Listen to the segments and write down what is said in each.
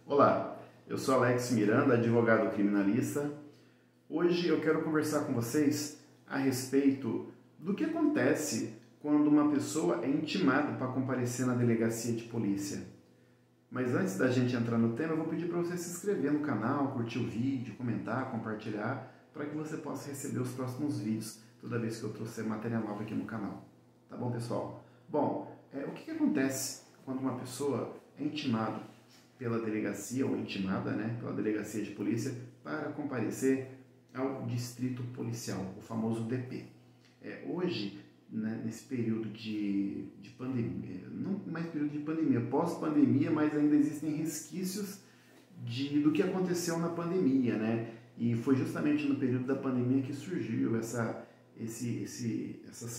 Olá, eu sou Alex Miranda, advogado criminalista. Hoje eu quero conversar com vocês a respeito do que acontece quando uma pessoa é intimada para comparecer na delegacia de polícia. Mas antes da gente entrar no tema, eu vou pedir para você se inscrever no canal, curtir o vídeo, comentar, compartilhar, para que você possa receber os próximos vídeos toda vez que eu trouxer matéria nova aqui no canal. Tá bom, pessoal? Bom, o que acontece quando uma pessoa é intimada pela delegacia, ou intimada, pela delegacia de polícia, para comparecer ao distrito policial, o famoso DP. Hoje, nesse período de pandemia, não mais período de pandemia, pós-pandemia, mas ainda existem resquícios do que aconteceu na pandemia, E foi justamente no período da pandemia que surgiu essas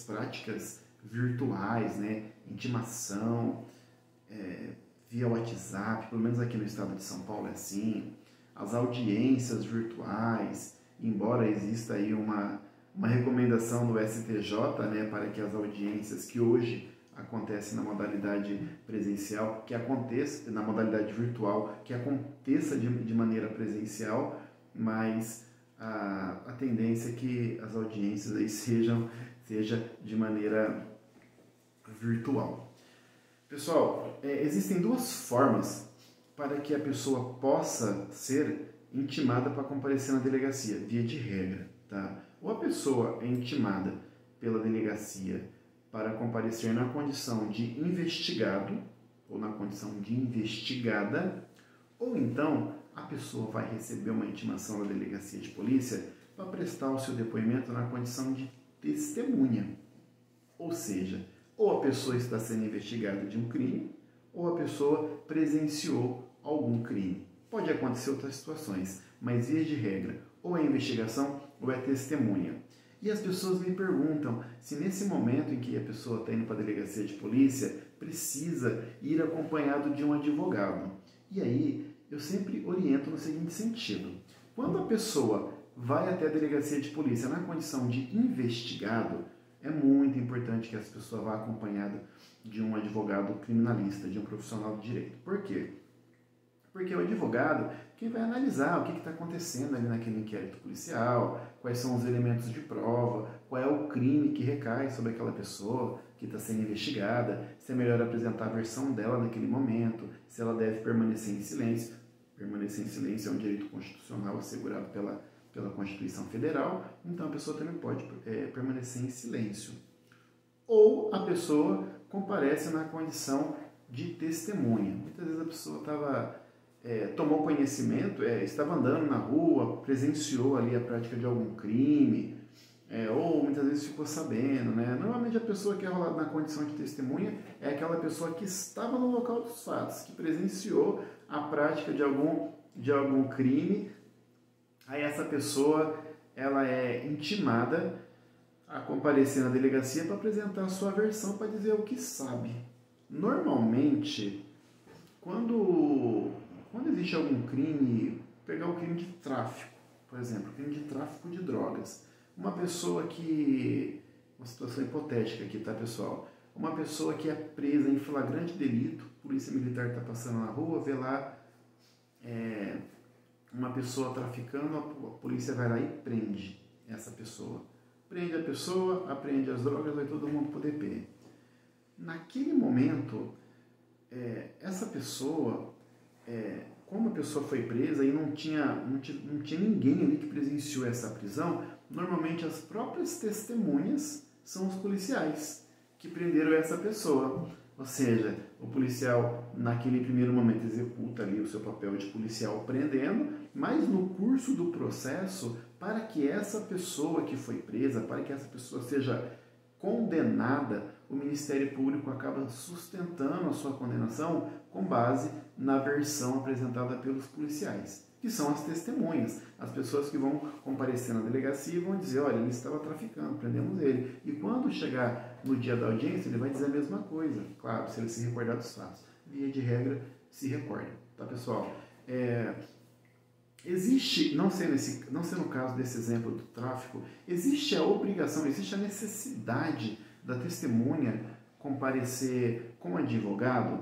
práticas virtuais, intimação, via WhatsApp, pelo menos aqui no estado de São Paulo é assim, as audiências virtuais, embora exista aí uma recomendação do STJ, para que as audiências que hoje acontecem na modalidade presencial, que aconteça na modalidade virtual, que aconteça de maneira presencial, mas a tendência é que as audiências aí seja de maneira virtual. Pessoal, existem duas formas para que a pessoa possa ser intimada para comparecer na delegacia, via de regra, tá? Ou a pessoa é intimada pela delegacia para comparecer na condição de investigado, ou na condição de investigada, ou então a pessoa vai receber uma intimação da delegacia de polícia para prestar o seu depoimento na condição de testemunha. Ou seja, ou a pessoa está sendo investigada de um crime, ou a pessoa presenciou algum crime. Pode acontecer outras situações, mas via de regra, ou é investigação ou é testemunha. E as pessoas me perguntam se nesse momento em que a pessoa está indo para a delegacia de polícia, precisa ir acompanhado de um advogado. E aí, eu sempre oriento no seguinte sentido. Quando a pessoa vai até a delegacia de polícia na condição de investigado, é muito importante que essa pessoa vá acompanhada de um advogado criminalista, de um profissional de direito. Por quê? Porque o advogado, quem vai analisar o que está acontecendo ali naquele inquérito policial, quais são os elementos de prova, qual é o crime que recai sobre aquela pessoa que está sendo investigada, se é melhor apresentar a versão dela naquele momento, se ela deve permanecer em silêncio. Permanecer em silêncio é um direito constitucional assegurado pela Constituição Federal, então a pessoa também pode permanecer em silêncio. Ou a pessoa comparece na condição de testemunha. Muitas vezes a pessoa tomou conhecimento, estava andando na rua, presenciou ali a prática de algum crime, ou muitas vezes ficou sabendo. Normalmente a pessoa que é rolada na condição de testemunha é aquela pessoa que estava no local dos fatos, que presenciou a prática de algum crime. Aí essa pessoa ela é intimada a comparecer na delegacia para apresentar a sua versão, para dizer o que sabe. Normalmente, quando existe algum crime, pegar o crime de tráfico, por exemplo, crime de tráfico de drogas, uma pessoa uma situação hipotética aqui, tá, pessoal? Uma pessoa que é presa em flagrante delito, polícia militar está passando na rua, vê lá uma pessoa traficando, a polícia vai lá e prende essa pessoa. Prende a pessoa, apreende as drogas, vai todo mundo pro DP. Naquele momento, essa pessoa, como a pessoa foi presa e não tinha ninguém ali que presenciou essa prisão, normalmente as próprias testemunhas são os policiais que prenderam essa pessoa. Ou seja, o policial, naquele primeiro momento, executa ali o seu papel de policial prendendo, mas no curso do processo, para que essa pessoa que foi presa, para que essa pessoa seja condenada, o Ministério Público acaba sustentando a sua condenação com base na versão apresentada pelos policiais, que são as testemunhas, as pessoas que vão comparecer na delegacia e vão dizer, olha, ele estava traficando, prendemos ele. E quando chegar no dia da audiência, ele vai dizer a mesma coisa, claro, se ele se recordar dos fatos. Via de regra, se recorda, tá, pessoal? Existe, não sendo o caso desse exemplo do tráfico, existe a obrigação, existe a necessidade da testemunha comparecer como advogado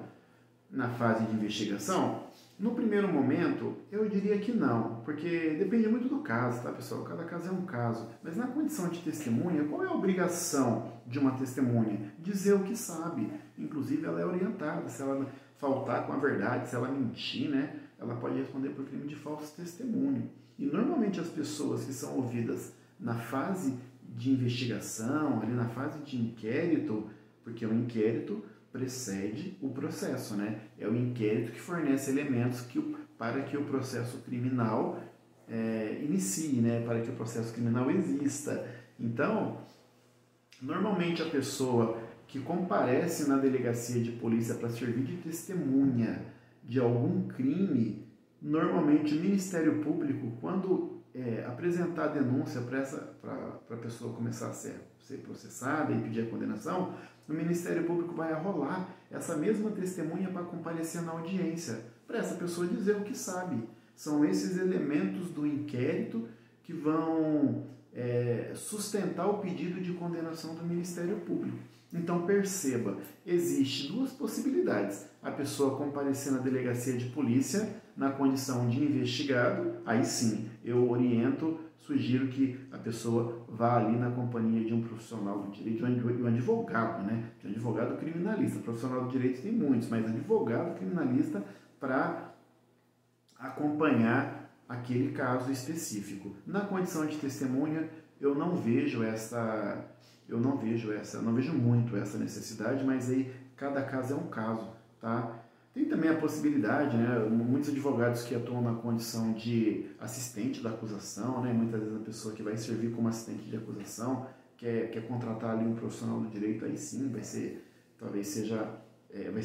na fase de investigação? No primeiro momento, eu diria que não, porque depende muito do caso, tá, pessoal? Cada caso é um caso. Mas na condição de testemunha, qual é a obrigação de uma testemunha? Dizer o que sabe. Inclusive, ela é orientada. Se ela faltar com a verdade, se ela mentir, né, ela pode responder por crime de falso testemunho. E normalmente as pessoas que são ouvidas na fase de investigação, ali na fase de inquérito, porque o inquérito precede o processo, né? É o inquérito que fornece elementos para que o processo criminal inicie, né? Para que o processo criminal exista. Então, normalmente a pessoa que comparece na delegacia de polícia para servir de testemunha de algum crime, normalmente o Ministério Público, quando apresentar a denúncia para a pessoa começar a ser processada e pedir a condenação, o Ministério Público vai arrolar essa mesma testemunha para comparecer na audiência, para essa pessoa dizer o que sabe. São esses elementos do inquérito que vão sustentar o pedido de condenação do Ministério Público. Então perceba, existe duas possibilidades. A pessoa comparecer na delegacia de polícia na condição de investigado, aí sim, eu oriento, sugiro que a pessoa vá ali na companhia de um profissional do direito, de um advogado, né? De um advogado criminalista. Profissional do direito tem muitos, mas advogado criminalista para acompanhar aquele caso específico. Na condição de testemunha, eu não vejo muito essa necessidade, mas aí cada caso é um caso, tá? Tem também a possibilidade, né, muitos advogados que atuam na condição de assistente da acusação, né, muitas vezes a pessoa que vai servir como assistente de acusação quer contratar ali um profissional do direito, aí sim vai ser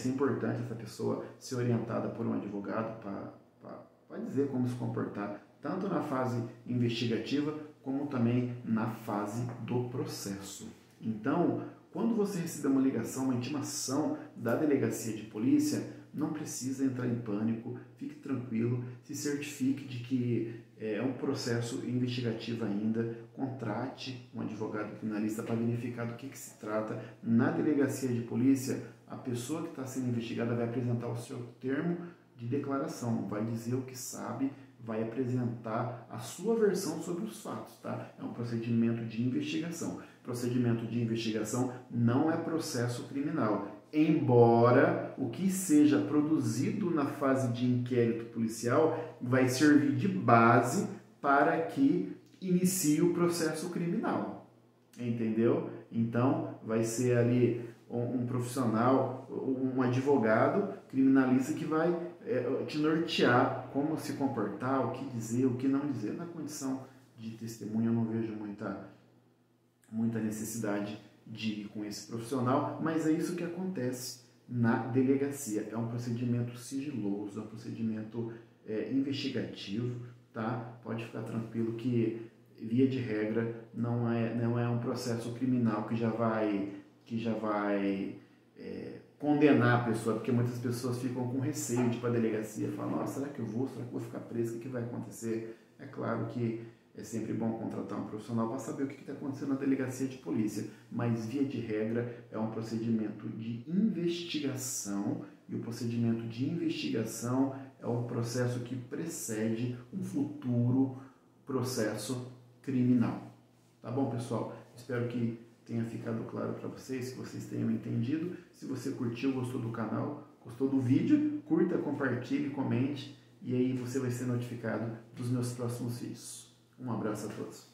importante essa pessoa ser orientada por um advogado para dizer como se comportar, tanto na fase investigativa como também na fase do processo. Então, quando você receber uma ligação, uma intimação da delegacia de polícia, não precisa entrar em pânico, fique tranquilo, se certifique de que é um processo investigativo ainda, contrate um advogado criminalista para verificar do que se trata. Na delegacia de polícia, a pessoa que está sendo investigada vai apresentar o seu termo de declaração, vai dizer o que sabe, vai apresentar a sua versão sobre os fatos, tá? É um procedimento de investigação. Procedimento de investigação não é processo criminal, embora o que seja produzido na fase de inquérito policial vai servir de base para que inicie o processo criminal, entendeu? Então, vai ser ali um profissional, um advogado criminalista que vai te nortear como se comportar, o que dizer, o que não dizer. Na condição de testemunha eu não vejo muita necessidade de ir com esse profissional, mas é isso que acontece na delegacia. É um procedimento sigiloso, é um procedimento investigativo, tá? Pode ficar tranquilo que, via de regra, não é um processo criminal que já vai condenar a pessoa, porque muitas pessoas ficam com receio de ir para a delegacia e falam, nossa, será que eu vou ficar preso, o que vai acontecer? É claro que é sempre bom contratar um profissional para saber o que está acontecendo na delegacia de polícia, mas via de regra é um procedimento de investigação, e o procedimento de investigação é um processo que precede um futuro processo criminal. Tá bom, pessoal? Espero que tenha ficado claro para vocês, que vocês tenham entendido. Se você curtiu, gostou do canal, gostou do vídeo, curta, compartilhe, comente, e aí você vai ser notificado dos meus próximos vídeos. Um abraço a todos.